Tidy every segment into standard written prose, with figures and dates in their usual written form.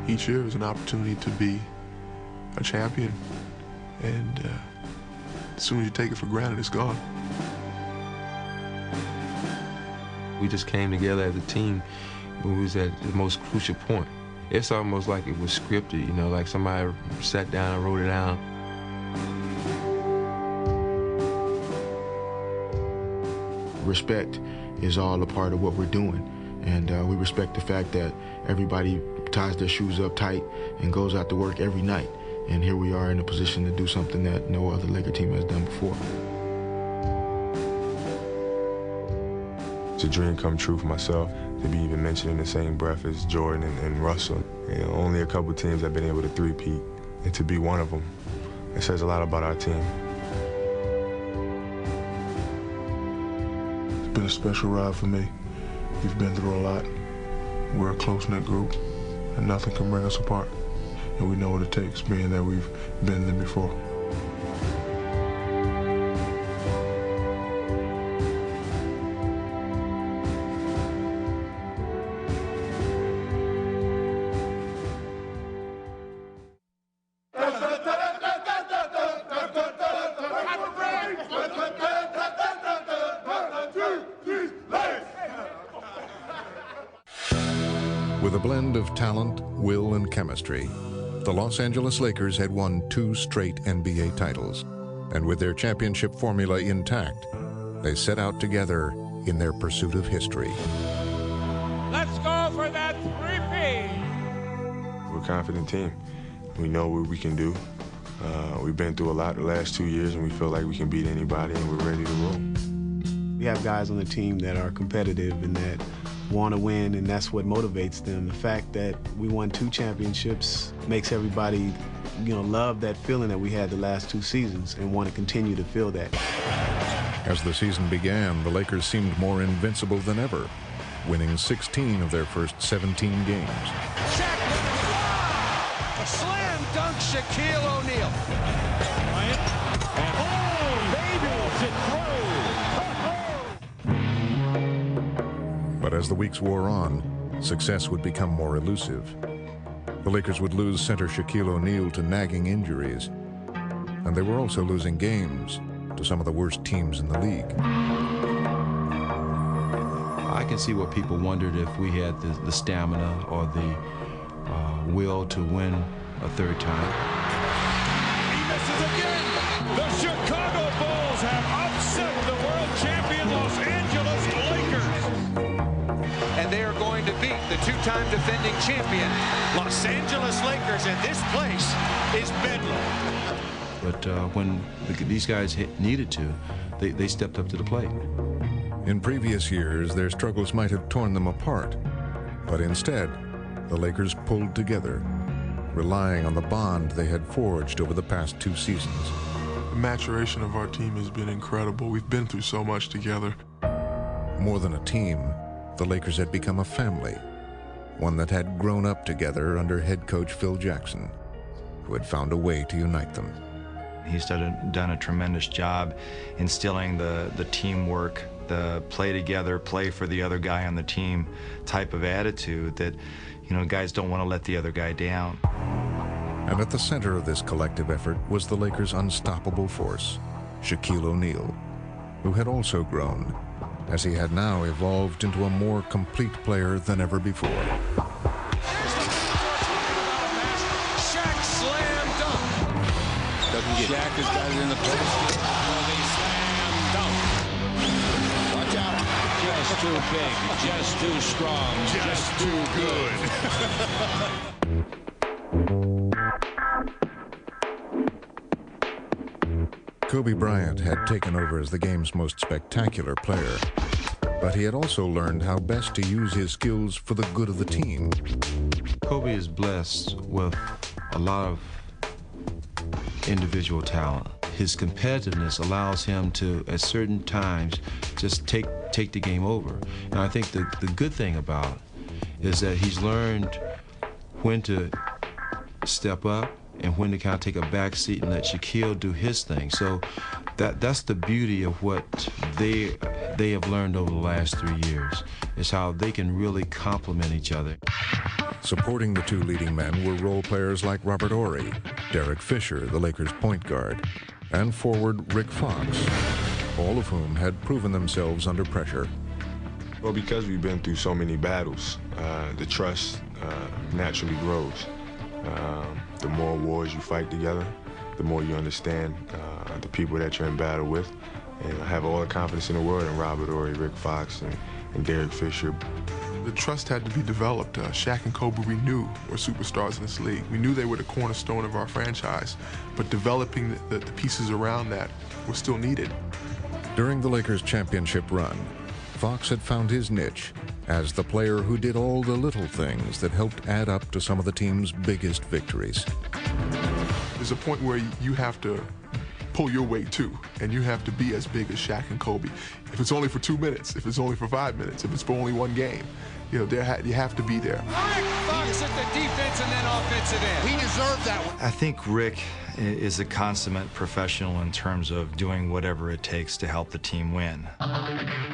each year is an opportunity to be a champion, and as soon as you take it for granted, it's gone. We just came together as a team when we was at the most crucial point. It's almost like it was scripted, you know, like somebody sat down and wrote it down. Respect is all a part of what we're doing, and we respect the fact that everybody ties their shoes up tight and goes out to work every night. And here we are in a position to do something that no other Laker team has done before. It's a dream come true for myself to be even mentioned in the same breath as Jordan and Russell. You know, only a couple teams have been able to three-peat, and to be one of them, it says a lot about our team. It's been a special ride for me. We've been through a lot. We're a close-knit group, and nothing can bring us apart. And we know what it takes, being that we've been there before. With a blend of talent, will, and chemistry, the Los Angeles Lakers had won 2 straight NBA titles. And with their championship formula intact, they set out together in their pursuit of history. Let's go for that three-peat! We're a confident team. We know what we can do. We've been through a lot the last 2 years, and we feel like we can beat anybody, and we're ready to roll. We have guys on the team that are competitive and that want to win, and that's what motivates them. The fact that we won 2 championships makes everybody, love that feeling that we had the last 2 seasons and want to continue to feel that. As the season began, the Lakers seemed more invincible than ever, winning 16 of their first 17 games. Shaq with a block! A slam dunk, Shaquille O'Neal. Bryant, and baby, to throw! But as the weeks wore on, success would become more elusive. The Lakers would lose center Shaquille O'Neal to nagging injuries, and they were also losing games to some of the worst teams in the league. I can see what people wondered if we had the stamina or the will to win a third time. He misses again! The Chicago Bulls have upset the world champion Los Angeles Lakers! And they are going to beat the 2-time defending champion Los Angeles Lakers, and this place is bedlam. But when these guys needed to, they stepped up to the plate. In previous years, their struggles might have torn them apart, but instead, the Lakers pulled together, relying on the bond they had forged over the past 2 seasons. The maturation of our team has been incredible. We've been through so much together. More than a team, the Lakers had become a family, one that had grown up together under head coach Phil Jackson, who had found a way to unite them. He's done a tremendous job instilling the teamwork, the play together, play for the other guy on the team type of attitude that, guys don't want to let the other guy down. And at the center of this collective effort was the Lakers' unstoppable force, Shaquille O'Neal, who had also grown, as he had now evolved into a more complete player than ever before. Shaq slam dunk. Shaq has got it in the post. They slam dunk. Watch out. Just too big, just too strong, just too good. Kobe Bryant had taken over as the game's most spectacular player, but he had also learned how best to use his skills for the good of the team. Kobe is blessed with a lot of individual talent. His competitiveness allows him to, at certain times, just take the game over. And I think the good thing about it is that he's learned when to step up and when to kind of take a back seat and let Shaquille do his thing. So that's the beauty of what they have learned over the last 3 years, is how they can really complement each other. Supporting the two leading men were role players like Robert Horry, Derek Fisher, the Lakers' point guard, and forward Rick Fox, all of whom had proven themselves under pressure. Well, because we've been through so many battles, the trust naturally grows. The more wars you fight together, the more you understand the people that you're in battle with. And I have all the confidence in the world in Robert Horry, Rick Fox, and Derek Fisher. The trust had to be developed. Shaq and Kobe, we knew, were superstars in this league. We knew they were the cornerstone of our franchise, but developing the pieces around that was still needed. During the Lakers' championship run, Fox had found his niche as the player who did all the little things that helped add up to some of the team's biggest victories. There's a point where you have to pull your weight too, and you have to be as big as Shaq and Kobe. If it's only for 2 minutes, if it's only for 5 minutes, if it's for only one game, you have to be there. Rick Fox at the defense and then offensive end. He deserved that one. I think Rick is a consummate professional in terms of doing whatever it takes to help the team win.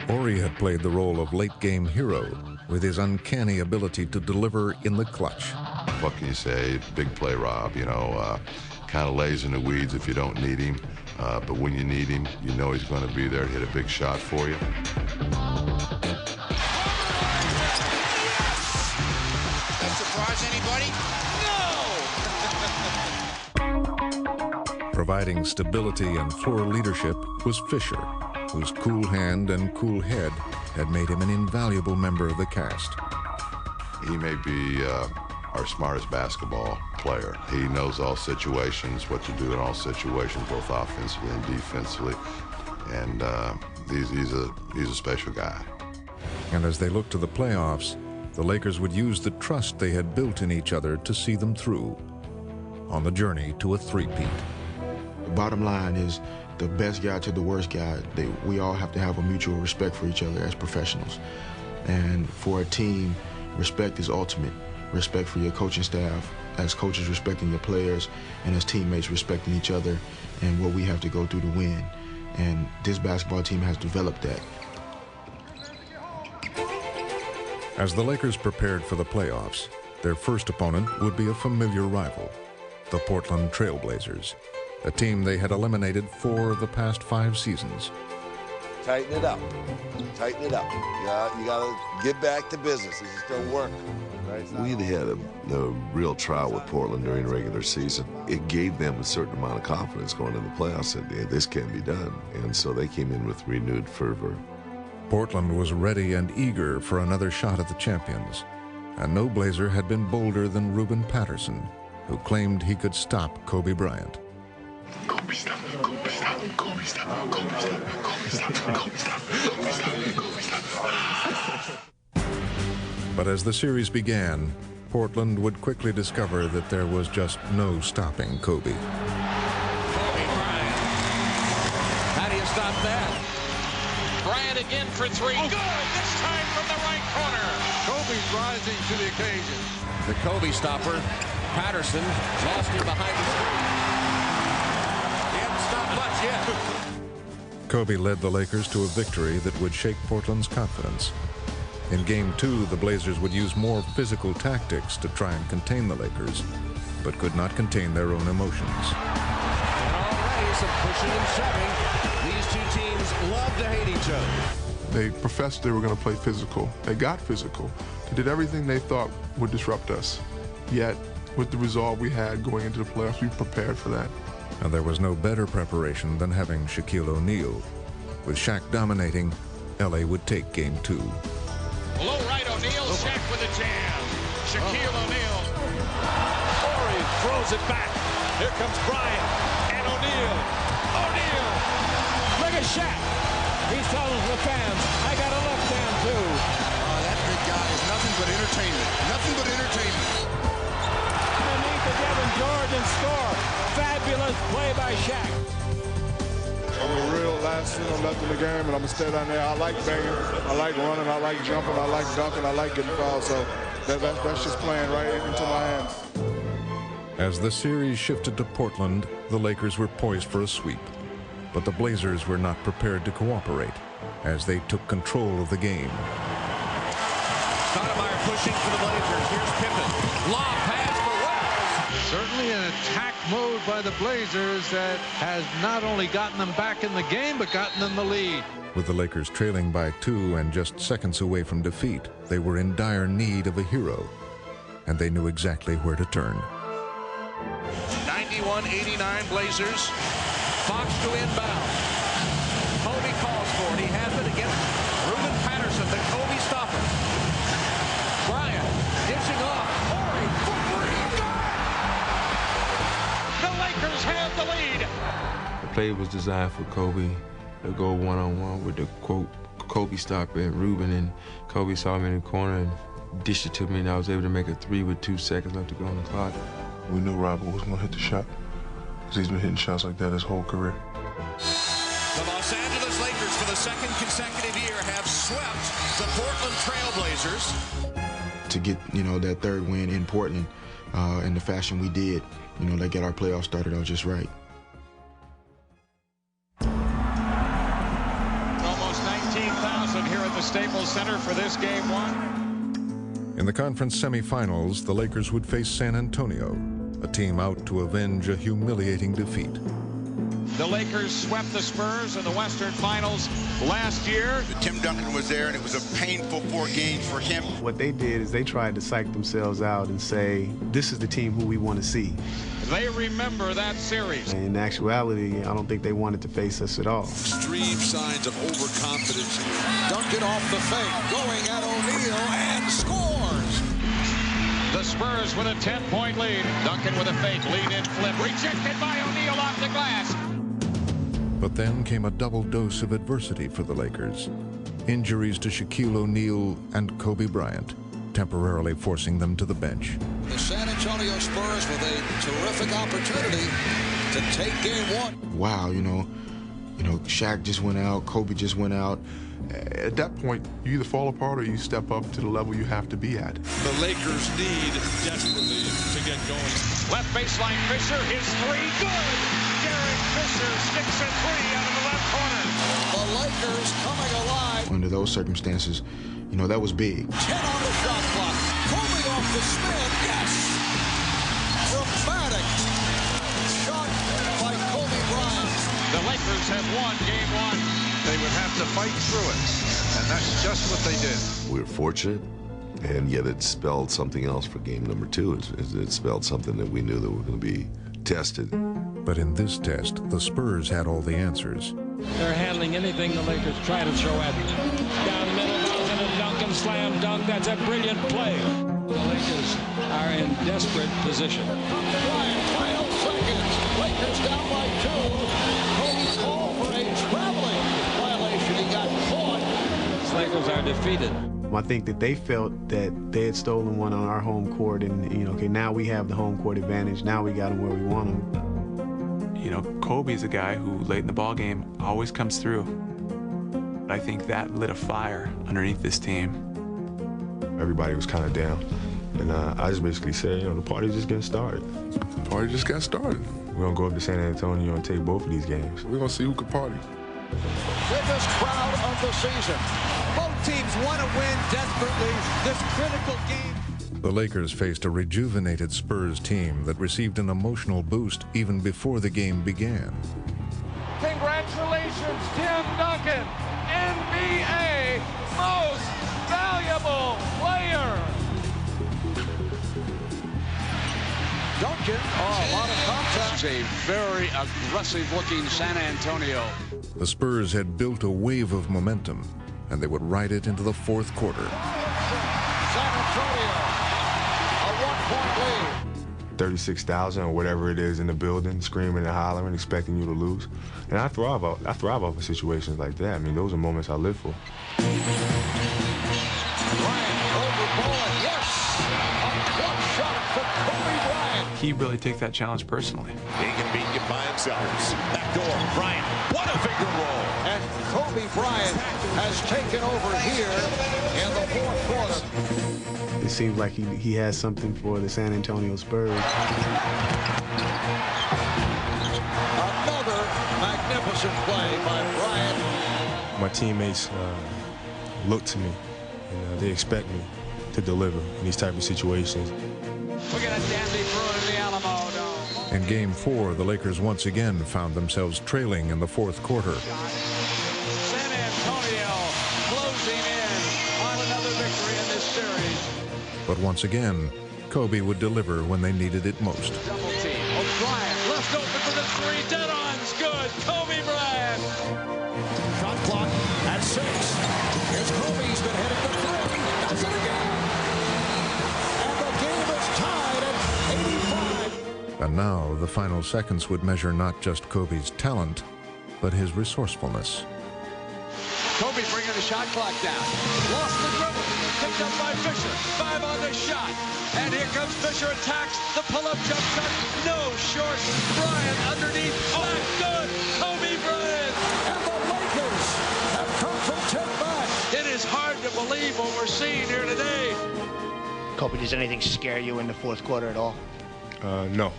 Horry had played the role of late-game hero with his uncanny ability to deliver in the clutch. What can you say? Big play, Rob. You know, kind of lays in the weeds if you don't need him. But when you need him, you know he's going to be there to hit a big shot for you. That surprise anybody? Providing stability and floor leadership was Fisher, whose cool hand and cool head had made him an invaluable member of the cast. He may be our smartest basketball player. He knows all situations, what to do in all situations, both offensively and defensively. And he's a special guy. And as they looked to the playoffs, the Lakers would use the trust they had built in each other to see them through on the journey to a three-peat. The bottom line is the best guy to the worst guy. We all have to have a mutual respect for each other as professionals. And for a team, respect is ultimate. Respect for your coaching staff, as coaches respecting your players, and as teammates respecting each other and what we have to go through to win. And this basketball team has developed that. As the Lakers prepared for the playoffs, their first opponent would be a familiar rival, the Portland Trail Blazers, a team they had eliminated 4 of the past 5 seasons. Tighten it up. Tighten it up. You gotta get back to business. This is still work. We had a real trial with Portland during the regular season. It gave them a certain amount of confidence going into the playoffs that this can be done. And so they came in with renewed fervor. Portland was ready and eager for another shot at the champions. And no Blazer had been bolder than Ruben Patterson, who claimed he could stop Kobe Bryant. Kobe stop, Kobe stop, Kobe stop, Kobe stop, Kobe stop, Kobe stop, Kobe stop, Kobe stop. But as the series began, Portland would quickly discover that there was just no stopping Kobe. Kobe Bryant. How do you stop that? Bryant again for 3. Good! This time from the right corner. Kobe's rising to the occasion. The Kobe stopper. Patterson lost him behind the screen. He hasn't stopped much yet. Kobe led the Lakers to a victory that would shake Portland's confidence. In Game 2, the Blazers would use more physical tactics to try and contain the Lakers, but could not contain their own emotions. And already some pushing and shoving. These two teams love to hate each other. They professed they were going to play physical. They got physical. They did everything they thought would disrupt us. Yet, with the resolve we had going into the playoffs, we prepared for that. And there was no better preparation than having Shaquille O'Neal. With Shaq dominating, LA would take Game 2. Low right O'Neal, Shaq with a jam. Shaquille O'Neal. Horry throws it back. Here comes Bryant and O'Neal. O'Neal. Look at Shaq. He's telling the fans, I got a left hand too. That big guy is nothing but entertainment. Nothing but entertainment. Underneath the Devin Jordan score. Fabulous play by Shaq. I'm a real last left in the game, and I'm going to stay down there. I like banging, I like running, I like jumping, I like dunking, I like getting fouled. So that's just playing right into my hands. As the series shifted to Portland, the Lakers were poised for a sweep. But the Blazers were not prepared to cooperate as they took control of the game. Stoudemire pushing for the Blazers. Here's Pippen. Lob pass for Wells. Certainly an attack mode by the Blazers that has not only gotten them back in the game, but gotten them the lead. With the Lakers trailing by 2 and just seconds away from defeat, they were in dire need of a hero, and they knew exactly where to turn. 91-89 Blazers. Fox to inbound. Kobe calls for it. He has it against Ruben Patterson. The Kobe stopper. Bryant dishing off. Horry for three. The Lakers have the lead. The play was designed for Kobe to go one-on-one with the quote Kobe stopper and Ruben, and Kobe saw me in the corner and dished it to me, and I was able to make a 3 with 2 seconds left to go on the clock. We knew Robert was going to hit the shot because he's been hitting shots like that his whole career. The Los Angeles Lakers, for the second consecutive year, have swept the Portland Trail Blazers. To get, that third win in Portland in the fashion we did, that get our playoffs started out just right. Almost 19,000 here at the Staples Center for this game 1. In the conference semifinals, the Lakers would face San Antonio, a team out to avenge a humiliating defeat. The Lakers swept the Spurs in the Western Finals last year. Tim Duncan was there, and it was a painful 4 games for him. What they did is they tried to psych themselves out and say, this is the team who we want to see. They remember that series. In actuality, I don't think they wanted to face us at all. Extreme signs of overconfidence. Duncan off the fake, going at O'Neal, and scores! The Spurs with a 10-point lead. Duncan with a fake, lead-in flip, rejected by O'Neal off the glass. But then came a double dose of adversity for the Lakers. Injuries to Shaquille O'Neal and Kobe Bryant, temporarily forcing them to the bench. The San Antonio Spurs with a terrific opportunity to take game 1. Wow, Shaq just went out, Kobe just went out. At that point, you either fall apart or you step up to the level you have to be at. The Lakers need desperately to get going. Left baseline, Fisher, his 3, good! Derek Fisher sticks a 3 out of the left corner. The Lakers coming alive. Under those circumstances, that was big. 10 on the shot clock. Kobe off the spin, yes! Dramatic shot by Kobe Bryant. The Lakers have won game 1. They would have to fight through it, and that's just what they did. We were fortunate, and yet it spelled something else for game number 2. It spelled something that we knew that we were going to be tested. But in this test, the Spurs had all the answers. They're handling anything the Lakers try to throw at them. Down the middle, goes into Duncan, slam dunk. That's a brilliant play. The Lakers are in desperate position. Bryant, final seconds. Lakers down by 2. Kobe called for a traveling violation. He got caught. The Lakers are defeated. I think that they felt that they had stolen one on our home court, and okay, now we have the home court advantage. Now we got them where we want them. Kobe's a guy who late in the ball game always comes through. I think that lit a fire underneath this team. Everybody was kind of down, and I just basically said, the party's just getting started. The party just got started. We're gonna go up to San Antonio and take both of these games. We're gonna see who can party. Biggest crowd of the season. Both teams want to win desperately this critical game. The Lakers faced a rejuvenated Spurs team that received an emotional boost even before the game began. Congratulations, Tim Duncan, NBA Most Valuable Player. Duncan, a lot of contact. It's a very aggressive-looking San Antonio. The Spurs had built a wave of momentum, and they would ride it into the fourth quarter. San Antonio, a 1-point lead. 36,000 or whatever it is in the building, screaming and hollering, expecting you to lose. And I thrive off of situations like that. I mean, those are moments I live for. Bryant over Bowen, yes! A clutch shot from Kobe Bryant. He really took that challenge personally. Being beaten by himself. Back door, Bryant. What a finger roll. And Kobe Bryant has taken over here in the fourth quarter. It seems like he has something for the San Antonio Spurs. Another magnificent play by Bryant. My teammates look to me, and they expect me to deliver in these type of situations. Look at a dandy Bruin in the Alamo Dome. In Game 4, the Lakers once again found themselves trailing in the fourth quarter. San Antonio closing in on another victory in this series. But once again, Kobe would deliver when they needed it most. Double team. O'Brien left open for the three. Dead on's good. Kobe Bryant. Shot clock at 6. Here's Kobe. He's been headed to 3. Does it again. And the game is tied at 85. And now the final seconds would measure not just Kobe's talent, but his resourcefulness. Kobe bringing the shot clock down. Lost the dribble. Picked up by Fisher. 5 on the shot. And here comes Fisher. Attacks the pull-up jump shot. No short. Bryant underneath. Not good. Kobe Bryant. And the Lakers have come from 10 back. It is hard to believe what we're seeing here today. Kobe, does anything scare you in the fourth quarter at all? No.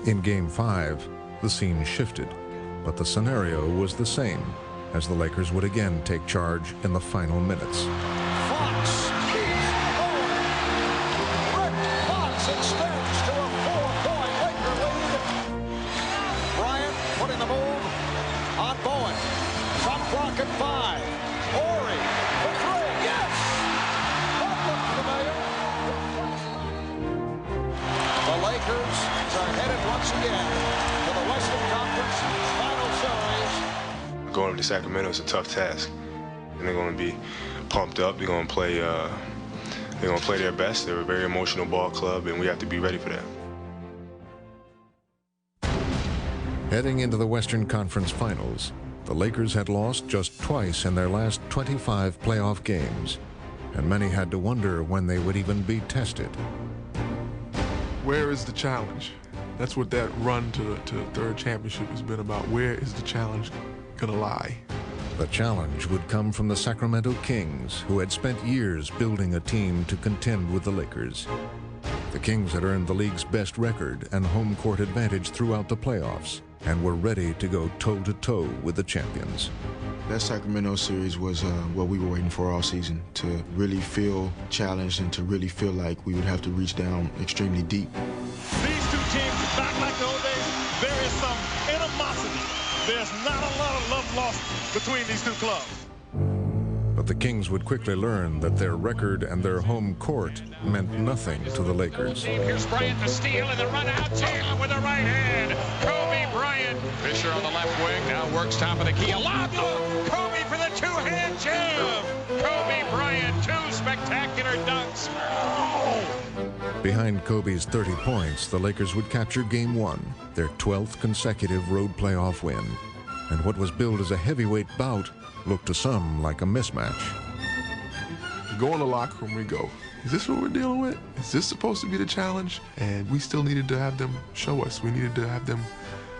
In Game 5, the scene shifted, but the scenario was the same, as the Lakers would again take charge in the final minutes. Fox. Rick Fox extends to a 4-point Laker lead. Bryant putting the move on Bowen. Shot clock at 5. Horry for 3. Yes! That looked familiar. The Lakers are headed once again to the Western Conference Final Series. Going to Sacramento is a tough task, and they're going to be pumped up. They're going to play. They're going to play their best. They're a very emotional ball club, and we have to be ready for that. Heading into the Western Conference Finals, the Lakers had lost just twice in their last 25 playoff games, and many had to wonder when they would even be tested. Where is the challenge? That's what that run to the third championship has been about. Where is the challenge going to lie? The challenge would come from the Sacramento Kings, who had spent years building a team to contend with the Lakers. The Kings had earned the league's best record and home court advantage throughout the playoffs, and were ready to go toe-to-toe with the champions. That Sacramento series was what we were waiting for all season, to really feel challenged and to really feel like we would have to reach down extremely deep. These two teams, back like the old days, there is some animosity. There's not a lot of love lost between these two clubs. But the Kings would quickly learn that their record and their home court meant nothing to the Lakers. Here's Bryant to steal and the run out. Jalen with the right hand. Kobe Bryant. Fisher on the left wing now works top of the key. A lob. Kobe for the two-hand jam. Kobe Bryant, 2 spectacular dunks. Behind Kobe's 30 points, the Lakers would capture Game 1, their 12th consecutive road playoff win. And what was billed as a heavyweight bout looked to some like a mismatch. We go in the locker room, we go, is this what we're dealing with? Is this supposed to be the challenge? And we still needed to have them show us. We needed to have them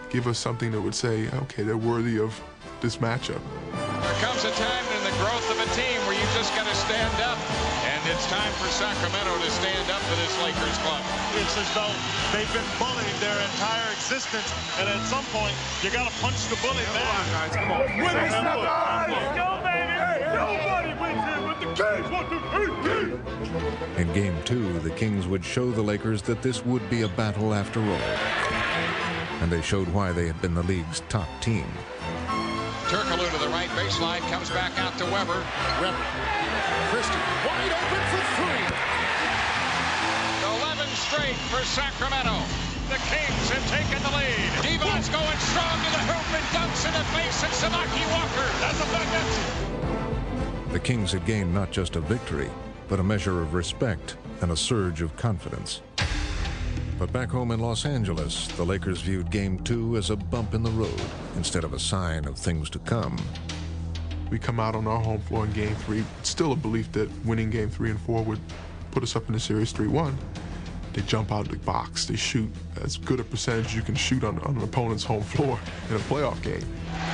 give us something that would say, okay, they're worthy of this matchup. There comes a time in the growth of a team where you just got to stand up. And it's time for Sacramento to stand up for this Lakers club. It's as though they've been bullied their entire existence, and at some point, you got to punch the bully back. Come on, guys. Go, baby. Nobody wins here with the Kings. 1, 2, 3. In Game 2, the Kings would show the Lakers that this would be a battle after all. And they showed why they had been the league's top team. Turkoglu to the right baseline, comes back out to Weber. Weber. Christie wide open for 3. 11 straight for Sacramento. The Kings have taken the lead. Devon's going strong to the hoop and dunks in the face of Samaki Walker. That's a bucket. The Kings had gained not just a victory, but a measure of respect and a surge of confidence. But back home in Los Angeles, the Lakers viewed Game 2 as a bump in the road instead of a sign of things to come. We come out on our home floor in Game 3, still a belief that winning Game 3 and 4 would put us up in the series 3-1. They jump out of the box. They shoot as good a percentage as you can shoot on an opponent's home floor in a playoff game.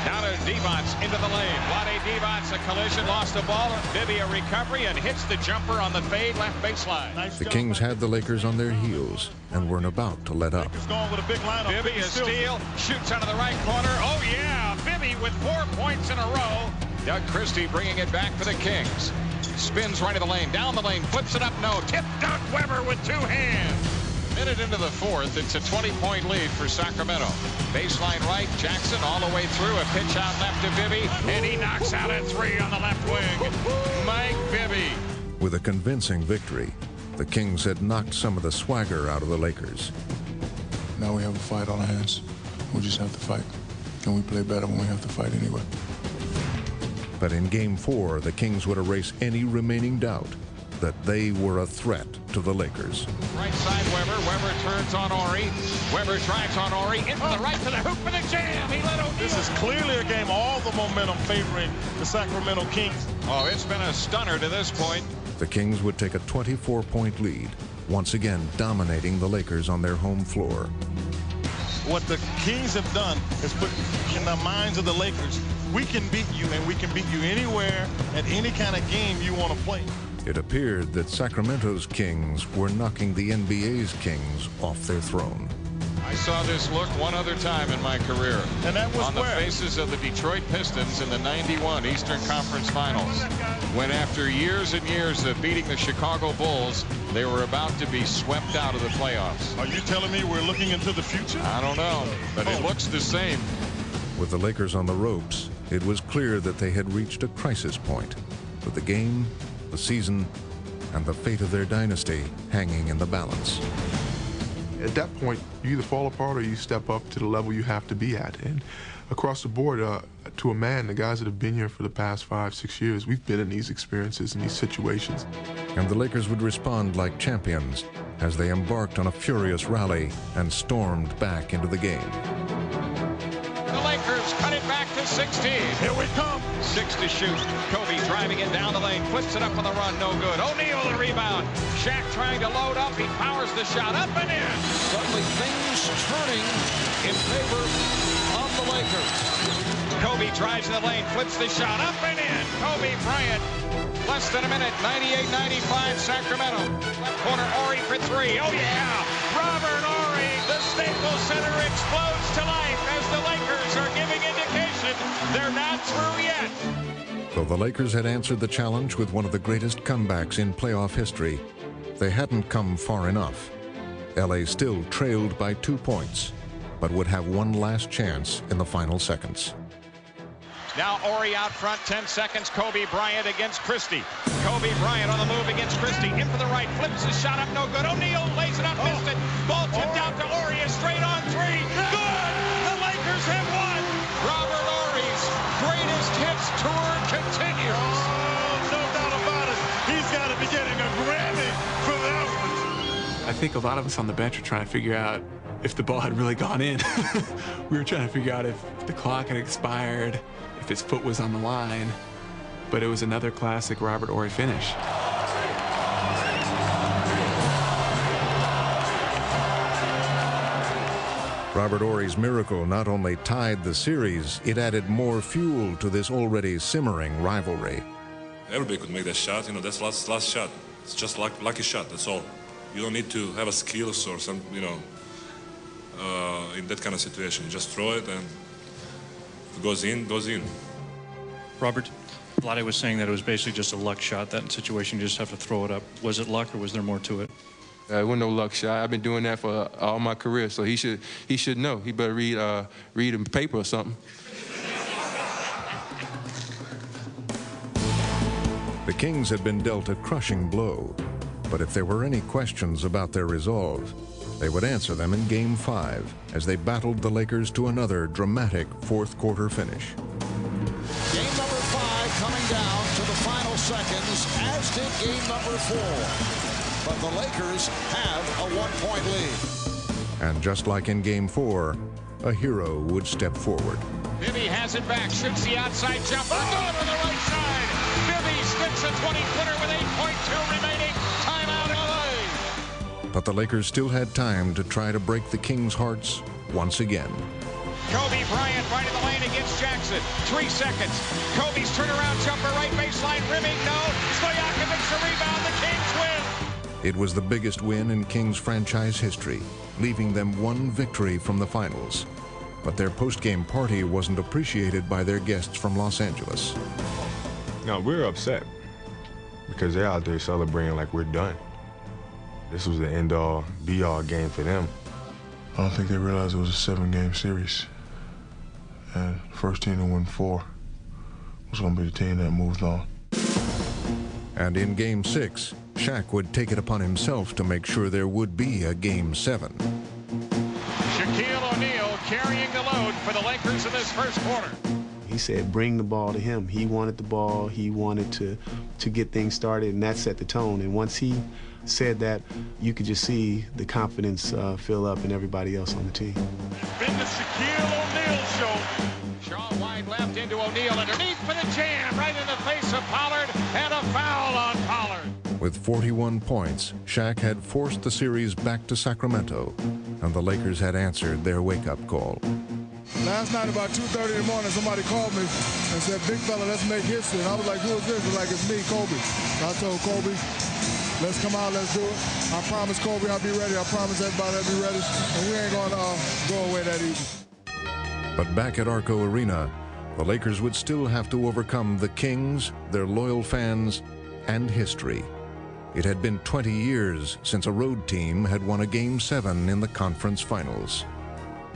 Now to Devons into the lane. Vlade Devons, a collision, lost the ball. Bibby a recovery and hits the jumper on the fade left baseline. The Kings had the Lakers on their heels and weren't about to let up. Bibby a steal, shoots out of the right corner. Oh yeah, Bibby with 4 points in a row. Doug Christie bringing it back for the Kings. spins right of the lane, down the lane, flips it up, no. Tip dunk, Weber with two hands. Minute into the fourth, it's a 20-point lead for Sacramento. Baseline right, Jackson all the way through, a pitch out left to Bibby, and he knocks out a three on the left wing. Mike Bibby. With a convincing victory, the Kings had knocked some of the swagger out of the Lakers. Now we have a fight on our hands. We just have to fight. And we play better when we have to fight anyway. But in Game 4, the Kings would erase any remaining doubt that they were a threat to the Lakers. Right side Weber. Weber turns on Horry. Weber drives on Horry. Into the right to the hoop for the jam. He let O'Neal. This is clearly a game, all the momentum favoring the Sacramento Kings. Oh, it's been a stunner to this point. The Kings would take a 24-point lead, once again dominating the Lakers on their home floor. What the Kings have done is put in the minds of the Lakers, we can beat you, and we can beat you anywhere at any kind of game you want to play. It appeared that Sacramento's Kings were knocking the NBA's Kings off their throne. I saw this look one other time in my career. And that was on the faces of the Detroit Pistons in the '91 Eastern Conference Finals. When after years and years of beating the Chicago Bulls, they were about to be swept out of the playoffs. Are you telling me we're looking into the future? I don't know, but it looks the same. With the Lakers on the ropes, it was clear that they had reached a crisis point, with the game, the season, and the fate of their dynasty hanging in the balance. At that point, you either fall apart or you step up to the level you have to be at. And across the board, to a man, the guys that have been here for the past 5-6 years, we've been in these experiences, in these situations. And the Lakers would respond like champions as they embarked on a furious rally and stormed back into the game. The Lakers cut it back to 16. Here we come. 6 to shoot. Kobe driving it down the lane, flips it up on the run, no good. O'Neal the rebound. Shaq trying to load up. He powers the shot up and in. Suddenly things turning in favor of the Lakers. Kobe drives in the lane, flips the shot up and in. Kobe Bryant. Less than a minute. 98-95 Sacramento. Left corner Horry for three. Oh yeah. Robert Horry. The Staples Center explodes to life as the Lakers are giving indication they're not through yet. Though the Lakers had answered the challenge with one of the greatest comebacks in playoff history, they hadn't come far enough. LA still trailed by 2 points, but would have one last chance in the final seconds. Now Horry out front, 10 seconds. Kobe Bryant against Christie. Kobe Bryant on the move against Christie. In for the right, flips his shot up, no good. O'Neal lays it up, missed it. Ball tipped out to Horry, a straight on three. Good! The Lakers have won! Robert Horry's greatest hits tour continues. Oh, no doubt about it. He's got to be getting a Grammy for that one. I think a lot of us on the bench are trying to figure out if the ball had really gone in. We were trying to figure out if the clock had expired, if his foot was on the line. But it was another classic Robert Horry finish. Robert Horry's miracle not only tied the series, it added more fuel to this already simmering rivalry. Everybody could make that shot, you know, that's last shot. It's just lucky shot, that's all. You don't need to have a skills or some, you know, in that kind of situation. You just throw it and if it goes in, goes in. Robert, Vlade was saying that it was basically just a luck shot. That situation, you just have to throw it up. Was it luck or was there more to it? It wasn't no luck shot. I've been doing that for all my career, so he should know. He better read a paper or something. The Kings had been dealt a crushing blow, but if there were any questions about their resolve, they would answer them in Game 5 as they battled the Lakers to another dramatic fourth-quarter finish. Game number 5 coming down to the final seconds, as did game number 4. But the Lakers have a 1-point lead. And just like in Game 4, a hero would step forward. Bibby has it back, shoots the outside jumper, good on the right side. Bibby sticks a 20-footer with 8.2 remaining. Timeout LA. But the Lakers still had time to try to break the Kings' hearts once again. Kobe Bryant right in the lane against Jackson. 3 seconds. Kobe's turnaround jumper, right baseline, rimming, no. Stojakovic the rebound, the Kings win. It was the biggest win in Kings franchise history, leaving them one victory from the finals. But their post-game party wasn't appreciated by their guests from Los Angeles. No, we're upset. because they're out there celebrating like we're done. This was the end-all, be-all game for them. I don't think they realized it was a 7-game series. And first team to win 4 was going to be the team that moved on. And in Game 6, Shaq would take it upon himself to make sure there would be a Game 7. Shaquille O'Neal carrying the load for the Lakers in this first quarter. He said bring the ball to him. He wanted the ball. He wanted to get things started, and that set the tone. And once he said that, you could just see the confidence fill up in everybody else on the team. It's been the Shaquille O'Neal show. Shaw wide left into O'Neal underneath for the jam, right in the face of Pollard, and a foul on Pollard. With 41 points, Shaq had forced the series back to Sacramento, and the Lakers had answered their wake-up call. Last night about 2:30 in the morning, somebody called me and said, big fella, let's make history. And I was like, who is this? They're like, it's me, Kobe. And I told Kobe, let's come out, let's do it. I promise Kobe I'll be ready. I promise everybody I'll be ready. And we ain't going to go away that easy. But back at Arco Arena, the Lakers would still have to overcome the Kings, their loyal fans, and history. It had been 20 years since a road team had won a Game 7 in the conference finals.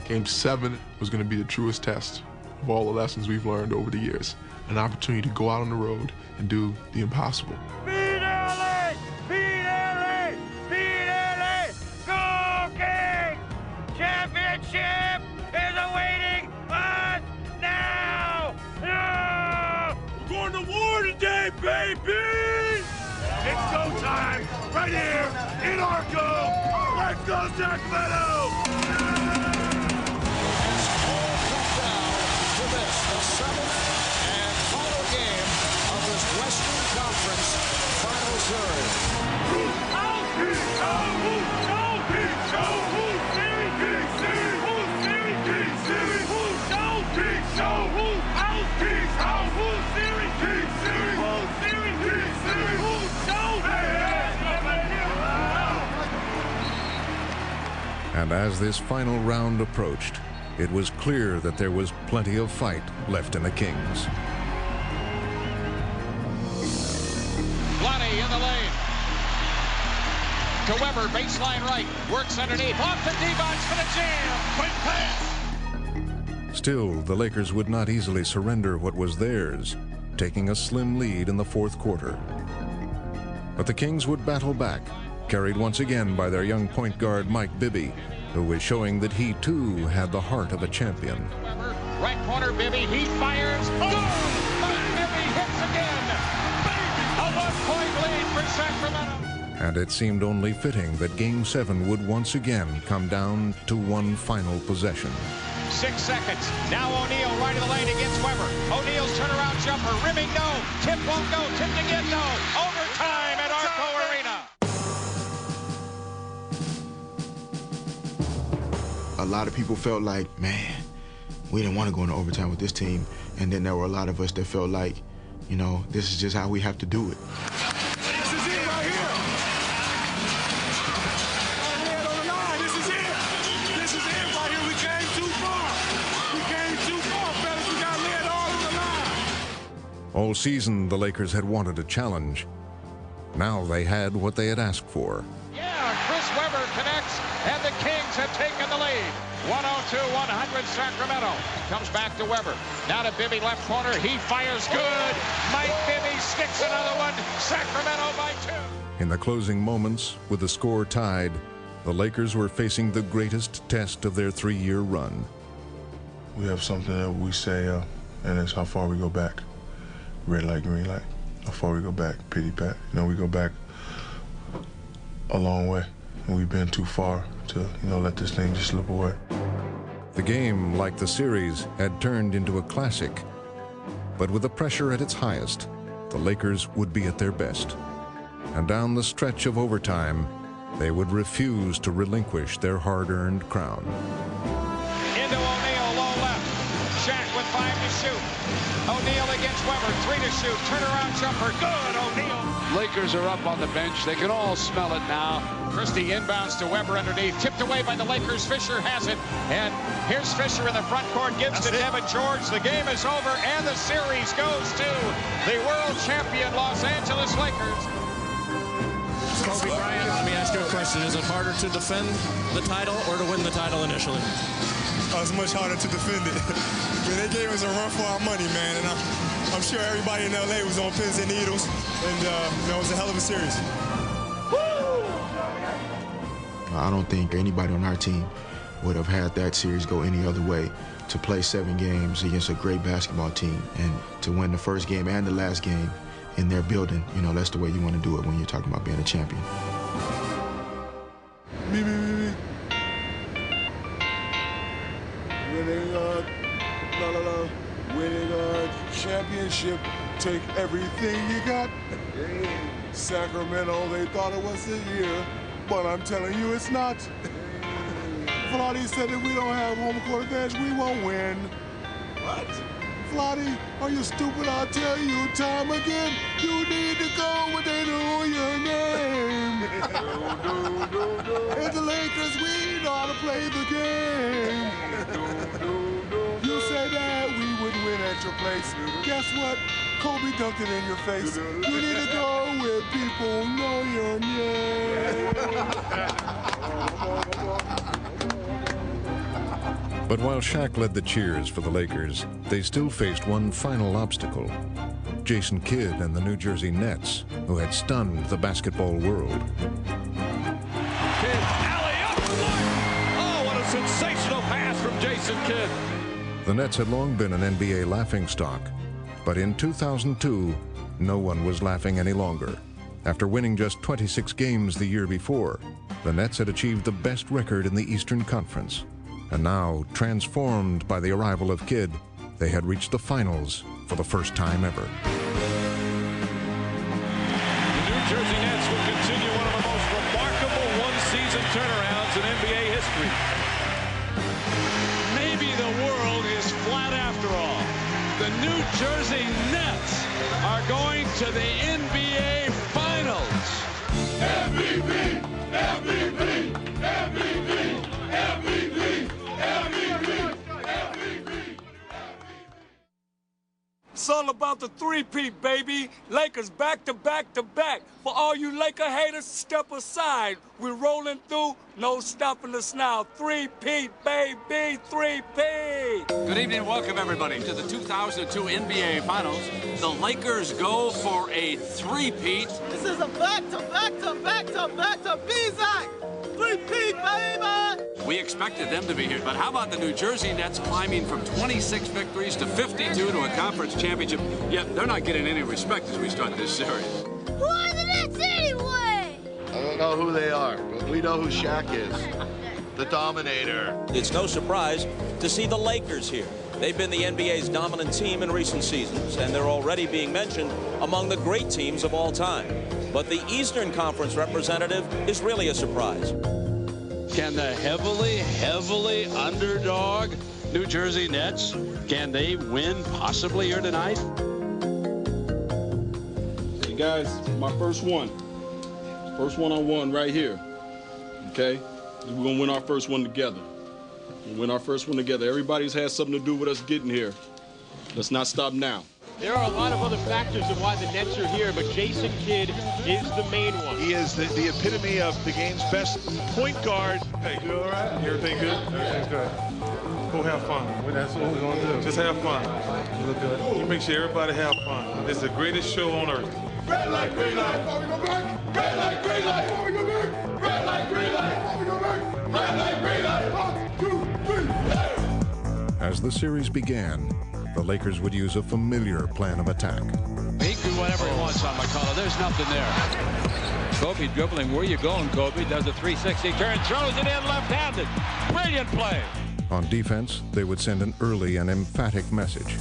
Game 7 was going to be the truest test of all the lessons we've learned over the years. An opportunity to go out on the road and do the impossible. Beat LA! Beat LA! Beat LA! Go Kings! Championship is awaiting us now! No! We're going to war today, baby! It's go time right here in Arco! Let's go, Sacramento! The seventh and final game of this Western Conference Final Series. And as this final round approached, it was clear that there was plenty of fight left in the Kings. Lonnie in the lane. To Weber, baseline right. Works underneath. Off the D-box for the jam. Quick pass. Still, the Lakers would not easily surrender what was theirs, taking a slim lead in the fourth quarter. But the Kings would battle back, carried once again by their young point guard Mike Bibby, who was showing that he too had the heart of a champion. Weber, right corner, Bibby, he fires. Oh! Mike Bibby hits again. A 1-point lead for Sacramento. And it seemed only fitting that Game 7 would once again come down to one final possession. 6 seconds. Now O'Neal right of the lane against Weber. O'Neal's turnaround jumper, rimming no. Tip won't go. Tipped again, no. Overtime at Arco Arena. A lot of people felt like, man, we didn't want to go into overtime with this team. And then there were a lot of us that felt like, you know, this is just how we have to do it. This is it right here. Head on the line. This is it. This is it right here. We came too far. We came too far, fellas. We got lead all on the line. All season, the Lakers had wanted a challenge. Now they had what they had asked for. Yeah, Chris Weber connects, and the Kings have taken the lead. 102-100 Sacramento. Comes back to Weber. Now to Bibby, left corner. He fires good. Mike Bibby sticks another one. Sacramento by 2. In the closing moments, with the score tied, the Lakers were facing the greatest test of their 3-year run. We have something that we say, and it's how far we go back. Red light, green light. How far we go back, pity pat. You know, we go back a long way, and we've been too far to, you know, let this thing just slip away. The game, like the series, had turned into a classic. But with the pressure at its highest, the Lakers would be at their best. And down the stretch of overtime, they would refuse to relinquish their hard-earned crown. Into O'Neal, low left. Shaq with 5 to shoot. O'Neal against Weber, 3 to shoot. Turnaround jumper, good, O'Neal. Lakers are up on the bench. They can all smell it now. Christie inbounds to Weber underneath. Tipped away by the Lakers. Fisher has it. And here's Fisher in the front court. Gives to Devin George. The game is over, and the series goes to the world champion Los Angeles Lakers. question. Is it harder to defend the title or to win the title initially? It's much harder to defend it. Man, they gave us a run for our money, man, and I'm sure everybody in LA was on pins and needles, and it was a hell of a series. I don't think anybody on our team would have had that series go any other way. To play 7 games against a great basketball team and to win the first game and the last game in their building, that's the way you want to do it when you're talking about being a champion. Winning a championship, take everything you got. Sacramento, they thought it was a year, but I'm telling you it's not. Vlade said if we don't have home court advantage, we won't win. What? Vlade, are you stupid? I'll tell you time again. You need to go when they know your name. It's the Lakers, we know how to play the game. You said that we would win at your place. Guess what? Kobe dunked it in your face. You need to go where people know your name. But while Shaq led the cheers for the Lakers, they still faced one final obstacle. Jason Kidd and the New Jersey Nets, who had stunned the basketball world. Kidd, alley-up, oh, what a sensational pass from Jason Kidd. The Nets had long been an NBA laughingstock, but in 2002, no one was laughing any longer. After winning just 26 games the year before, the Nets had achieved the best record in the Eastern Conference. And now, transformed by the arrival of Kidd, they had reached the finals for the first time ever. The New Jersey Nets will continue one of the most remarkable one-season turnarounds in NBA history. Maybe the world is flat after all. The New Jersey Nets are going to the NBA Finals. MVP! MVP! MVP! MVP! It's all about the three-peat, baby. Lakers back to back to back. For all you Laker haters, step aside. We're rolling through, no stopping us now. Three-peat, baby, three-peat. Good evening and welcome, everybody, to the 2002 NBA Finals. The Lakers go for a three-peat. This is a back-to-back-to-back-to-back-to B-Zack. Three-peat, baby! We expected them to be here, but how about the New Jersey Nets climbing from 26 victories to 52 to a conference championship? Yet they're not getting any respect as we start this series. Who are the Nets anyway? I don't know who they are, but we know who Shaq is. The Dominator. It's no surprise to see the Lakers here. They've been the NBA's dominant team in recent seasons, and they're already being mentioned among the great teams of all time. But the Eastern Conference representative is really a surprise. Can the heavily underdog New Jersey Nets, can they win possibly here tonight? Hey guys, my first one-on-one right here, okay? We're gonna win our first one together. Everybody's had something to do with us getting here. Let's not stop now. There are a lot of other factors of why the Nets are here, but Jason Kidd is the main one. He is the epitome of the game's best point guard. Hey, you all right? Everything good? Everything's good. Go have fun. Well, that's what we're going to do. Just have fun. You look good. You make sure everybody have fun. It's the greatest show on earth. Red light, green light, before we go back. Red light, green light, before we go back. Red light, green light, before we go back. Red light, green light. 1, 2, 3. As the series began, the Lakers would use a familiar plan of attack. He can do whatever he wants on McCullough. There's nothing there. Kobe dribbling. Where you going, Kobe? Does a 360 turn, throws it in left-handed. Brilliant play. On defense, they would send an early and emphatic message.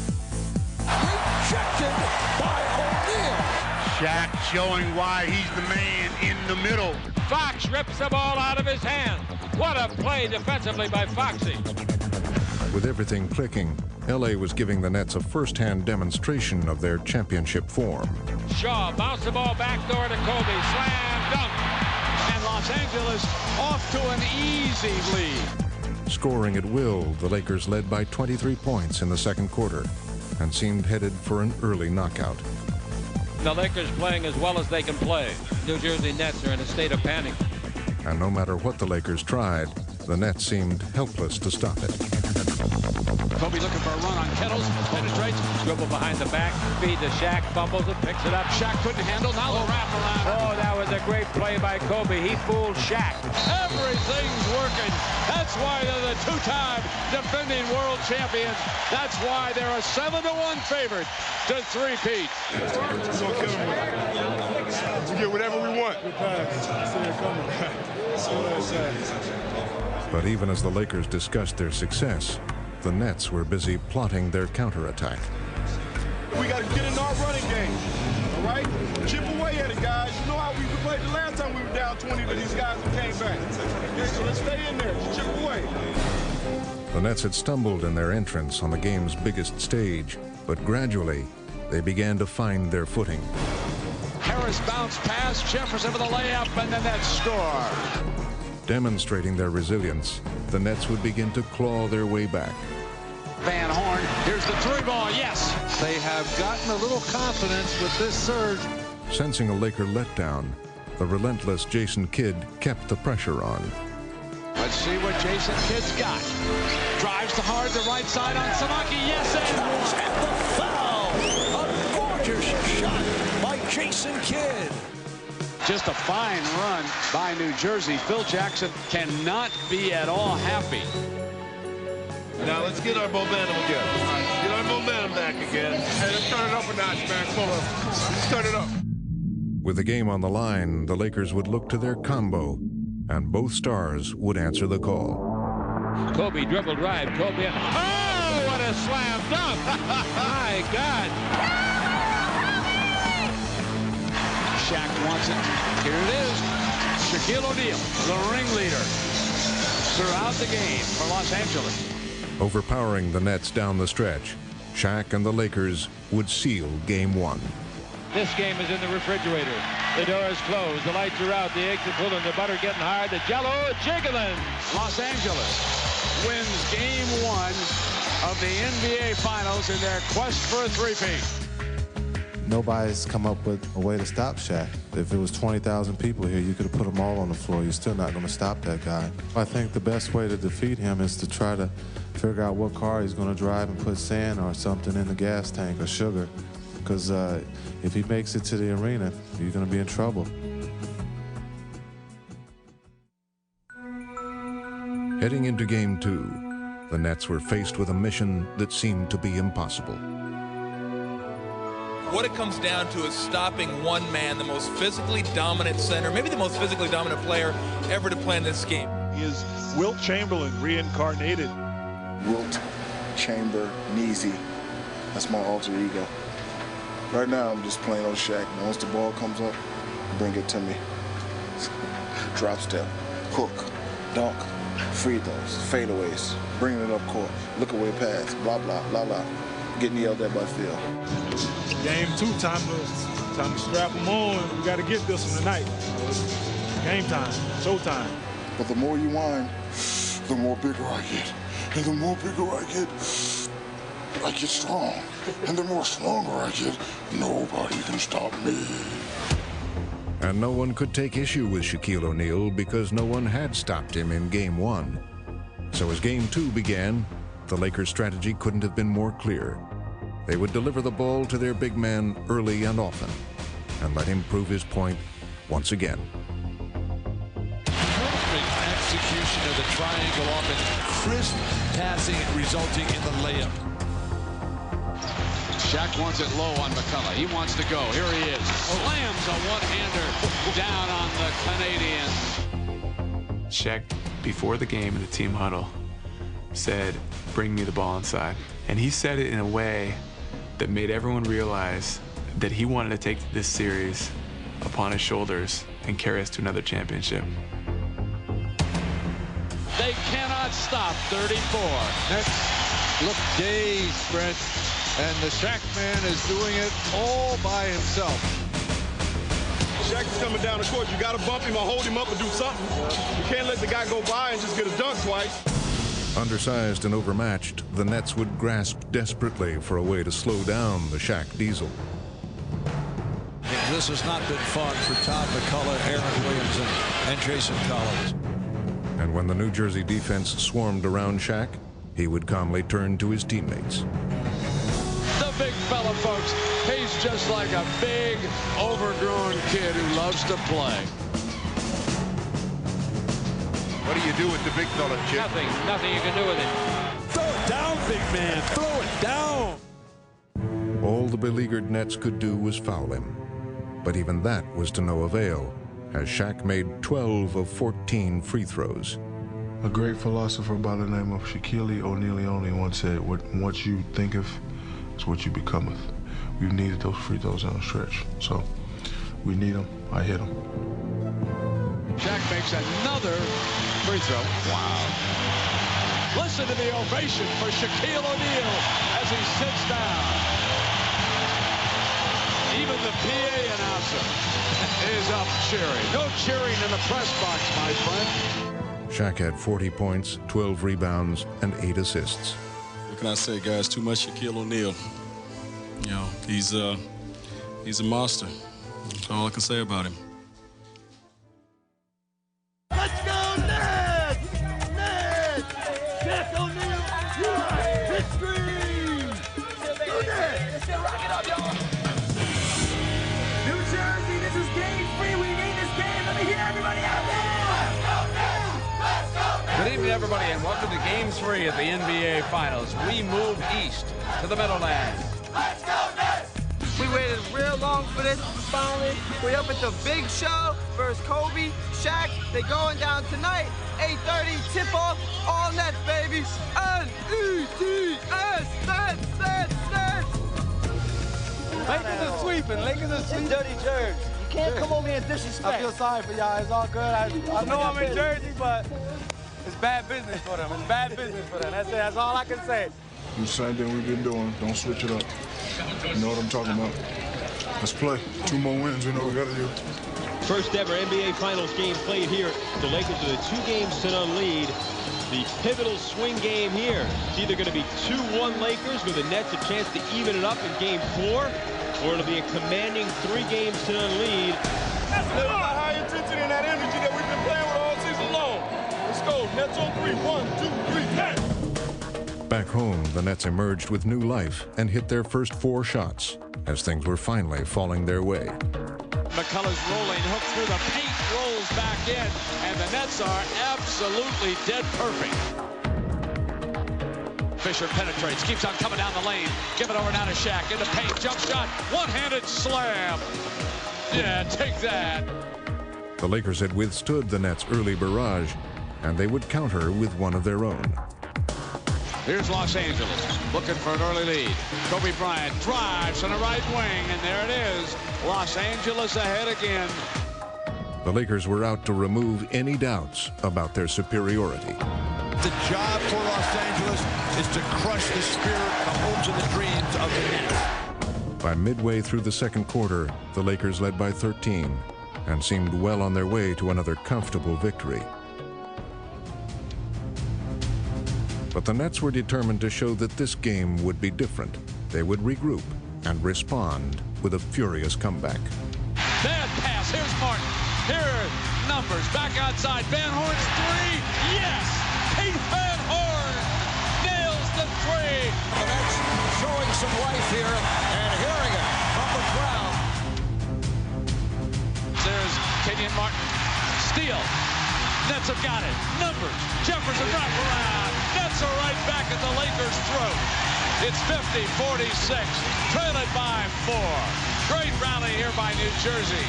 Rejected by O'Neal. Shaq showing why he's the man in the middle. Fox rips the ball out of his hand. What a play defensively by Foxy. With everything clicking, LA was giving the Nets a first-hand demonstration of their championship form. Shaw bounced the ball back door to Kobe. Slam dunk. And Los Angeles off to an easy lead. Scoring at will, the Lakers led by 23 points in the second quarter and seemed headed for an early knockout. The Lakers playing as well as they can play. New Jersey Nets are in a state of panic. And no matter what the Lakers tried, the Nets seemed helpless to stop it. Kobe looking for a run on Kettles, penetrates, dribble behind the back, feed to Shaq, fumbles it, picks it up. Shaq couldn't handle, now the wraparound. Oh, that was a great play by Kobe. He fooled Shaq. Everything's working. That's why they're the two-time defending world champions. That's why they're a 7-1 favorite to three-peat. We're going to kill them. We get whatever we want. Good pass. See it coming. But even as the Lakers discussed their success, the Nets were busy plotting their counterattack. We got to get in our running game, all right? Chip away at it, guys. You know how we played the last time we were down 20 to these guys who came back. Okay, so let's stay in there. Chip away. The Nets had stumbled in their entrance on the game's biggest stage, but gradually they began to find their footing. Harris bounced past Jefferson for the layup, and the Nets score. Demonstrating their resilience, the Nets would begin to claw their way back. Van Horn, here's the three ball, yes! They have gotten a little confidence with this surge. Sensing a Laker letdown, the relentless Jason Kidd kept the pressure on. Let's see what Jason Kidd's got. Drives to hard, the right side on Samaki, yes, and one. The foul. A gorgeous shot by Jason Kidd. Just a fine run by New Jersey. Phil Jackson cannot be at all happy. Now let's get our momentum again. Get our momentum back again. Hey, let's turn it up a notch, man. Come on. Let's turn it up. With the game on the line, the Lakers would look to their combo, and both stars would answer the call. Kobe dribble drive. Kobe. Oh, what a slam dunk! My God. Shaq wants it. Here it is. Shaquille O'Neal, the ringleader throughout the game for Los Angeles. Overpowering the Nets down the stretch, Shaq and the Lakers would seal Game 1. This game is in the refrigerator. The door is closed. The lights are out. The eggs are pulling. The butter getting hard. The jello jiggling. Los Angeles wins Game 1 of the NBA Finals in their quest for a three-peat. Nobody's come up with a way to stop Shaq. If it was 20,000 people here, you could have put them all on the floor. You're still not going to stop that guy. I think the best way to defeat him is to try to figure out what car he's going to drive and put sand or something in the gas tank or sugar. Because if he makes it to the arena, you're going to be in trouble. Heading into Game 2, the Nets were faced with a mission that seemed to be impossible. What it comes down to is stopping one man, the most physically dominant center, maybe the most physically dominant player ever to play in this game. He is Wilt Chamberlain reincarnated. Wilt Chamber-Neezy. That's my alter ego. Right now, I'm just playing on Shaq. Once the ball comes up, bring it to me. Drop step, hook, dunk, free throws, fadeaways, bringing it up court, look away pass, blah, blah, blah, blah. Getting yelled at by Phil. Game 2, time to strap them on. We got to get this one tonight. Game time, showtime. But the more you whine, the more bigger I get. And the more bigger I get strong. And the more stronger I get, nobody can stop me. And no one could take issue with Shaquille O'Neal because no one had stopped him in Game 1. So as Game 2 began, the Lakers' strategy couldn't have been more clear. They would deliver the ball to their big man early and often, and let him prove his point once again. Perfect execution of the triangle offense. Crisp passing resulting in the layup. Shaq wants it low on McCullough. He wants to go. Here he is. Slams a one-hander down on the Canadian. Shaq, before the game in the team huddle, said, "Bring me the ball inside." And he said it in a way that made everyone realize that he wanted to take this series upon his shoulders and carry us to another championship. They cannot stop 34. Nets look dazed, Brent, and the Shaq man is doing it all by himself. Shaq is coming down the court. You got to bump him or hold him up or do something. You can't let the guy go by and just get a dunk twice. Undersized and overmatched, the Nets would grasp desperately for a way to slow down the Shaq Diesel. This has not been fun for Todd McCullough, Aaron Williams, and Jason Collins. And when the New Jersey defense swarmed around Shaq, he would calmly turn to his teammates. The big fella, folks. He's just like a big, overgrown kid who loves to play. What do you do with the big fella, Chip? Nothing you can do with it. Throw it down, big man. Throw it down. All the beleaguered Nets could do was foul him. But even that was to no avail, as Shaq made 12 of 14 free throws. A great philosopher by the name of Shaquille O'Neal once said, what you thinketh is what you becometh. We've needed those free throws down the stretch. So we need them. I hit them. Shaq makes another free throw. Wow. Listen to the ovation for Shaquille O'Neal as he sits down. Even the PA announcer is up cheering. No cheering in the press box, my friend. Shaq had 40 points, 12 rebounds, and 8 assists. What can I say, guys? Too much Shaquille O'Neal. You know, he's a monster. That's all I can say about him. Let's go, Ned! Ned! Shaq O'Neal, you are history! Go, Ned! Rock it up, y'all! New Jersey, this is game 3. We need this game. Let me hear everybody out there! Good evening, everybody, and welcome to Game 3 of the NBA Finals. We move east to the Meadowlands. Let's go, Nets! We waited real long for this. Finally, we're up at the big show versus Kobe, Shaq. They going down tonight. 8:30 tip-off. All Nets, baby. N-E-T-S. Nets, Nets, Nets. Lakers are sweeping. Lakers are sweeping. Dirty Jersey. You can't come over here and disrespect. I feel sorry for y'all. It's all good. I know I'm in Jersey, but it's bad business for them. It's bad business for them. That's it. That's all I can say. Do the same thing we've been doing. Don't switch it up. You know what I'm talking about. Let's play. 2 more wins. We know what we got to do. First ever NBA Finals game played here. The Lakers with a 2-game-to-none lead. The pivotal swing game here. It's either going to be 2-1 Lakers with the Nets a chance to even it up in game 4, or it'll be a commanding 3-games-to-none lead. That's a lot of high intensity and that energy that we've been playing with all season long. Let's go. Nets on 3. 1, 2, 3, Nets. Back home, the Nets emerged with new life and hit their first 4 shots as things were finally falling their way. McCullough's rolling, hook through the paint, rolls back in, and the Nets are absolutely dead perfect. Fisher penetrates, keeps on coming down the lane. Give it over now to Shaq, into paint, jump shot, one-handed slam. Yeah, take that. The Lakers had withstood the Nets' early barrage, and they would counter with one of their own. Here's Los Angeles, looking for an early lead. Kobe Bryant drives on the right wing, and there it is. Los Angeles ahead again. The Lakers were out to remove any doubts about their superiority. The job for Los Angeles is to crush the spirit, the hopes, and the dreams of the Nets. By midway through the second quarter, the Lakers led by 13 and seemed well on their way to another comfortable victory. But the Nets were determined to show that this game would be different. They would regroup and respond with a furious comeback. Bad pass. Here's Martin. Here, numbers. Back outside. Van Horn's 3. Yes! Pete Van Horn nails the 3. The Nets showing some life here, and hearing it from the crowd. There's Kenyon Martin. Steal. Nets have got it. Numbers. Jefferson wrap around. Nets are right back at the Lakers' throat. It's 50-46, trailing by 4. Great rally here by New Jersey.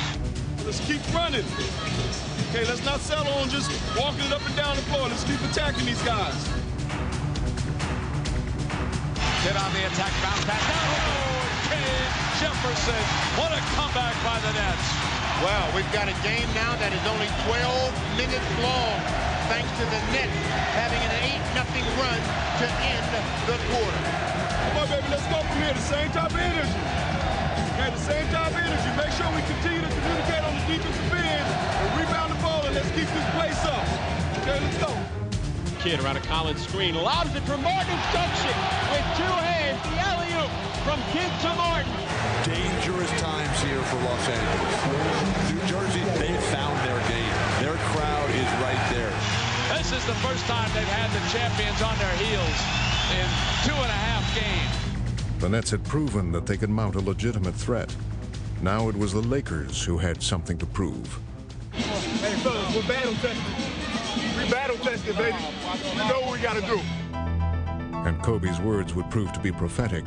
Let's keep running. Okay, let's not settle on just walking it up and down the floor. Let's keep attacking these guys. Get on the attack, bounce back. Oh, Kane Jefferson. What a comeback by the Nets. Well, we've got a game now that is only 12 minutes long, thanks to the Nets having an 8-0 run to end the quarter. Come on, baby, let's go from here. The same type of energy. Okay, the same type of energy. Make sure we continue to communicate on the defensive end and rebound the ball, and let's keep this place up. Okay, let's go. Kidd around a Collins screen. Lobs it for Martin. Dunks it with two hands. The alley-oop from Kidd to Martin. Dangerous times here for Los Angeles. New Jersey, they found their game. Their crowd is right there. This is the first time they've had the champions on their heels in 2.5 games. The Nets had proven that they could mount a legitimate threat. Now it was the Lakers who had something to prove. Hey, fellas, we're battle tested. We battle tested, baby. We know what we got to do. And Kobe's words would prove to be prophetic.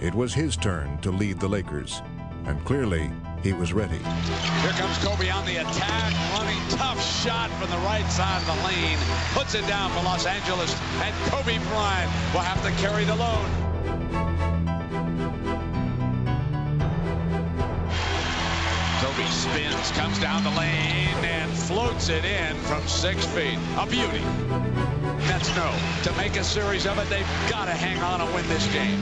It was his turn to lead the Lakers, and clearly he was ready. Here comes Kobe on the attack, running tough shot from the right side of the lane. Puts it down for Los Angeles, and Kobe Bryant will have to carry the load. Kobe spins, comes down the lane, and floats it in from 6 feet. A beauty. Nets know to make a series of it, they've got to hang on and win this game.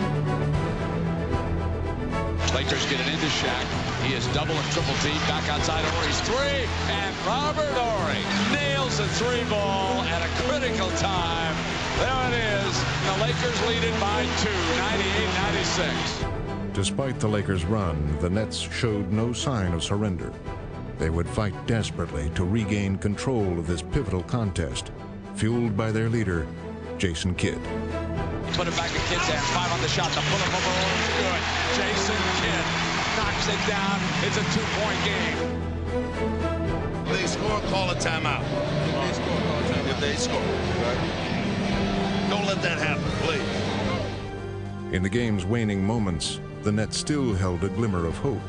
Lakers get it into Shaq. He is double and triple team. Back outside Horry's three, and Robert Horry nails the 3-ball at a critical time. There it is. The Lakers lead it by 2, 98-96. Despite the Lakers' run, the Nets showed no sign of surrender. They would fight desperately to regain control of this pivotal contest, fueled by their leader, Jason Kidd. Put it back to Kidd's hand. 5 on the shot. The pull-up over is good. Jason Kidd knocks it down. It's a 2-point game. If they score, call a timeout. If they score, right? Don't let that happen, please. In the game's waning moments, the Nets still held a glimmer of hope.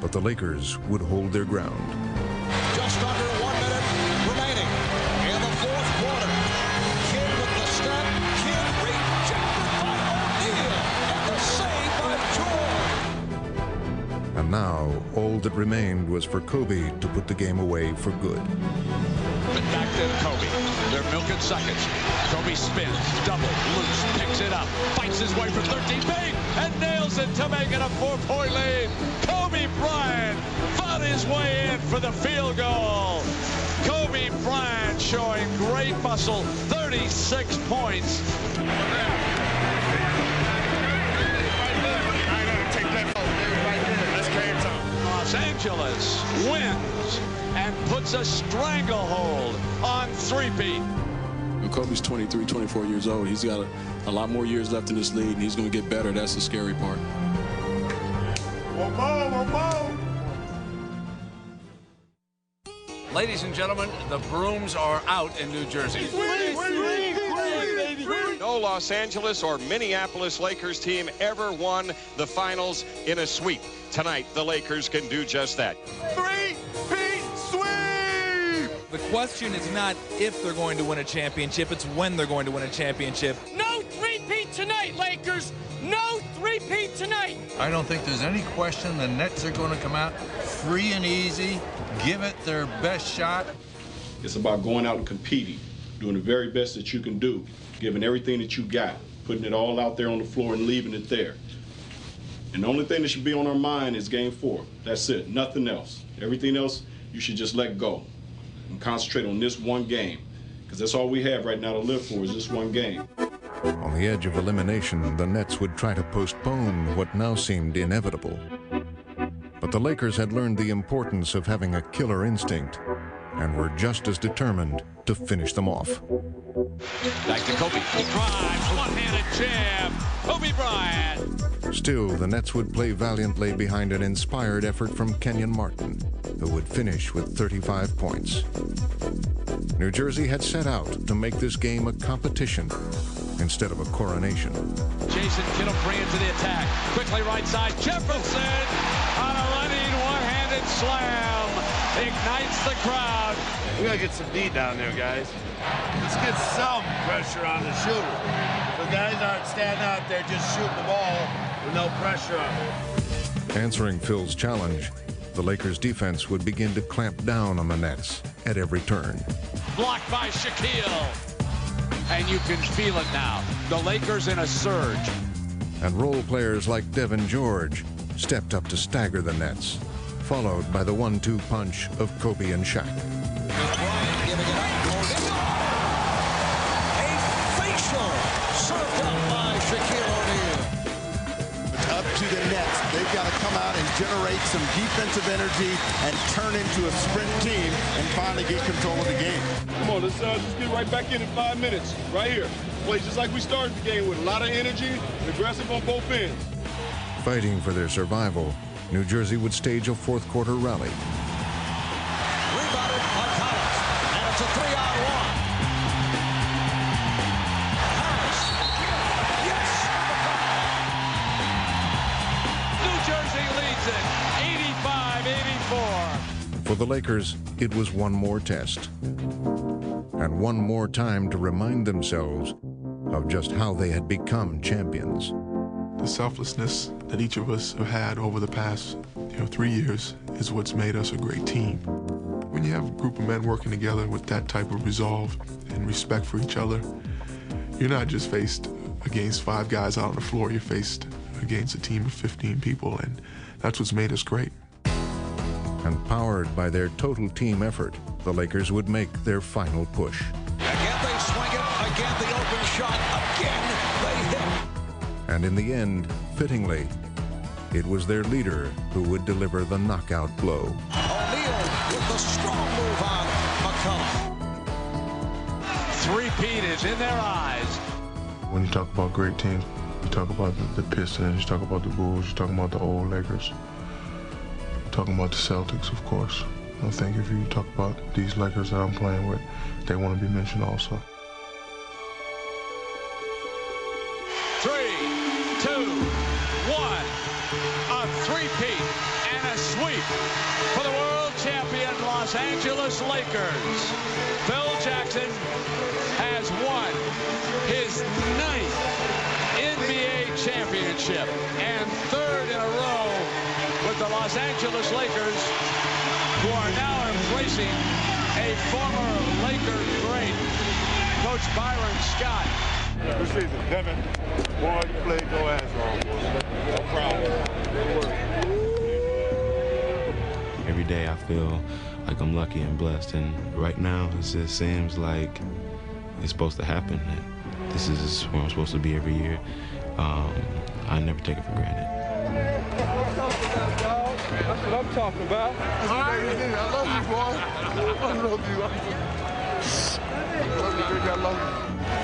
But the Lakers would hold their ground. Just under 1 minute remaining in the fourth quarter. Kidd with the step. Kidd rejected by O'Neal. And the save by George. And now, all that remained was for Kobe to put the game away for good. But back to Kobe. They're milking seconds. Kobe spins, double, loose, picks it up, fights his way from 13 feet, and nails it to make it a 4-point lead. Kobe Bryant fought his way in for the field goal. Kobe Bryant showing great muscle, 36 points. Los Angeles wins and puts a stranglehold on three-peat. Kobe's 23, 24 years old. He's got a lot more years left in this league, and he's going to get better. That's the scary part. One more. Ladies and gentlemen, the brooms are out in New Jersey. No Los Angeles or Minneapolis Lakers team ever won the finals in a sweep. Tonight, the Lakers can do just that. Three-peat sweep! The question is not if they're going to win a championship, it's when they're going to win a championship. No three-peat tonight, Lakers! No three-peat tonight! I don't think there's any question the Nets are going to come out free and easy, give it their best shot. It's about going out and competing, doing the very best that you can do, giving everything that you got, putting it all out there on the floor and leaving it there. And the only thing that should be on our mind is Game 4. That's it, nothing else. Everything else, you should just let go and concentrate on this one game, because that's all we have right now to live for is this one game. On the edge of elimination, the Nets would try to postpone what now seemed inevitable. But the Lakers had learned the importance of having a killer instinct and were just as determined to finish them off. Back to Kobe. He drives, one-handed jam. Kobe Bryant. Still, the Nets would play valiantly behind an inspired effort from Kenyon Martin, who would finish with 35 points. New Jersey had set out to make this game a competition instead of a coronation. Jason Kidd will bring it to the attack. Quickly right side, Jefferson on a running one-handed slam. Ignites the crowd. We gotta get some D down there, guys. Let's get some pressure on the shooter. The guys aren't standing out there just shooting the ball with no pressure on them. Answering Phil's challenge, the Lakers' defense would begin to clamp down on the Nets at every turn. Blocked by Shaquille. And you can feel it now. The Lakers in a surge. And role players like Devin George stepped up to stagger the Nets, followed by the 1-2 punch of Kobe and Shaq. got to come out and generate some defensive energy and turn into a sprint team and finally get control of the game. Come on, let's just get right back in 5 minutes, right here. Play just like we started the game with a lot of energy and aggressive on both ends. Fighting for their survival, New Jersey would stage a fourth-quarter rally. Rebounded by Collins, and it's a 3-on-1. Harris, yes! New Jersey leads it, 85-84. For the Lakers, it was one more test. And one more time to remind themselves of just how they had become champions. The selflessness that each of us have had over the past 3 years is what's made us a great team. When you have a group of men working together with that type of resolve and respect for each other, you're not just faced against 5 guys out on the floor, you're faced against a team of 15 people, and that's what's made us great. And powered by their total team effort, the Lakers would make their final push. Again they swing it, again the open shot, again they hit. And in the end, fittingly, it was their leader who would deliver the knockout blow. O'Neal with the strong move on McCollum. Three-peat is in their eyes. When you talk about great teams, you talk about the Pistons, you talk about the Bulls, you talk about the old Lakers, talking about the Celtics, of course. I think if you talk about these Lakers that I'm playing with, they want to be mentioned also. 3, 2, 1, a three-peat and a sweep for the world champion Los Angeles Lakers. Phil Jackson has won his 9th NBA championship and 3rd in a row with the Los Angeles Lakers, who are now embracing a former Laker great, Coach Byron Scott. Good season, Devin. Boy, you played your ass off, boy. I'm proud. Every day I feel like I'm lucky and blessed, and right now it just seems like it's supposed to happen. This is where I'm supposed to be every year. I never take it for granted. That's what I'm talking about. I love you, boy. I love you. I love you.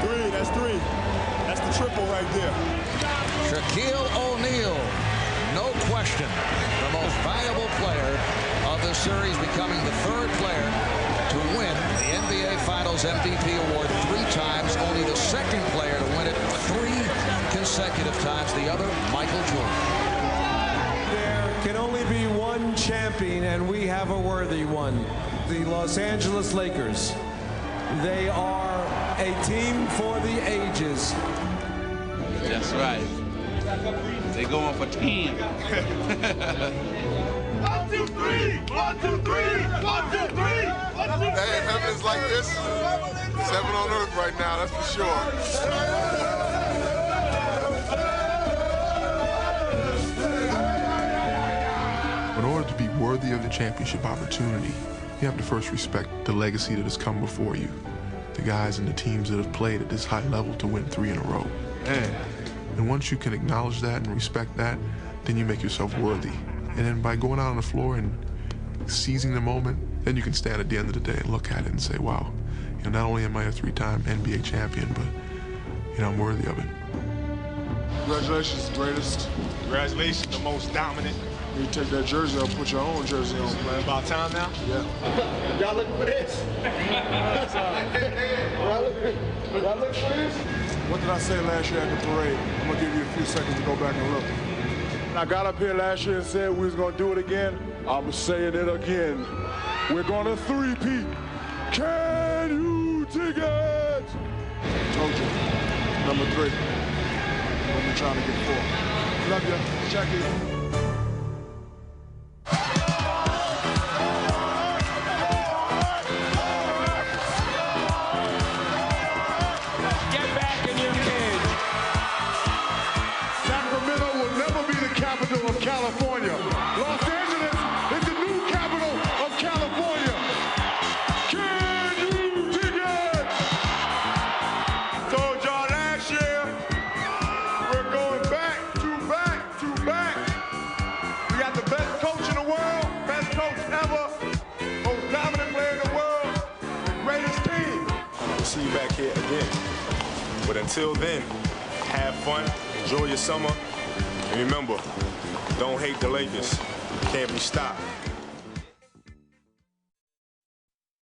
3, that's 3. That's the triple right there. Shaquille O'Neal, no question, the most valuable player of the series, becoming the 3rd player to win the NBA Finals MVP award 3 times, only the 2nd player to win it 3 consecutive times, the other, Michael Jordan. There can only be one champion, and we have a worthy one, the Los Angeles Lakers. They are a team for the ages. That's right. They going for 10. 1, 2, 3! 1, 2, 3! 1, 2, 3! Hey, heaven's like this. It's heaven on earth right now, that's for sure. In order to be worthy of the championship opportunity, you have to first respect the legacy that has come before you, the guys and the teams that have played at this high level to win 3 in a row. And once you can acknowledge that and respect that, then you make yourself worthy. And then by going out on the floor and seizing the moment, then you can stand at the end of the day and look at it and say, wow, not only am I a 3-time NBA champion, but I'm worthy of it. Congratulations, greatest. Congratulations, the most dominant. You take that jersey off, put your own jersey on, man. About time now? Yeah. Y'all looking for this? Y'all looking for this? What did I say last year at the parade? I'm gonna give you a few seconds to go back and look. I got up here last year and said we was gonna do it again. I'm saying it again. We're gonna 3-peat. Can you dig it? Told you. Number 3. We'll be trying to get 4. Love you. Check it. Of California. Los Angeles is the new capital of California. Can you dig it? Told y'all last year, we're going back to back to back see you back here again. But until then, have fun, enjoy your summer, and remember, don't hate the Lakers. Can't be stopped.